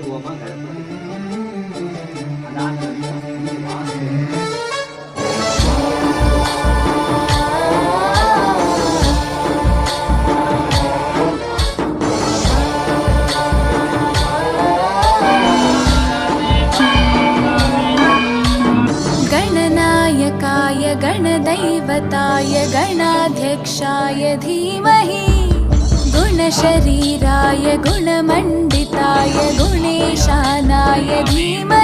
ಹೋಮ ಗಣಪತಿ ಅದಾದ ನಂತರ ವಾಸ್ತು गणनायकाय गणदैवताय गणाध्यक्षाय धीमहि गुणशरीराय गुणमण्डिताय गुणेशानाय धीमहि।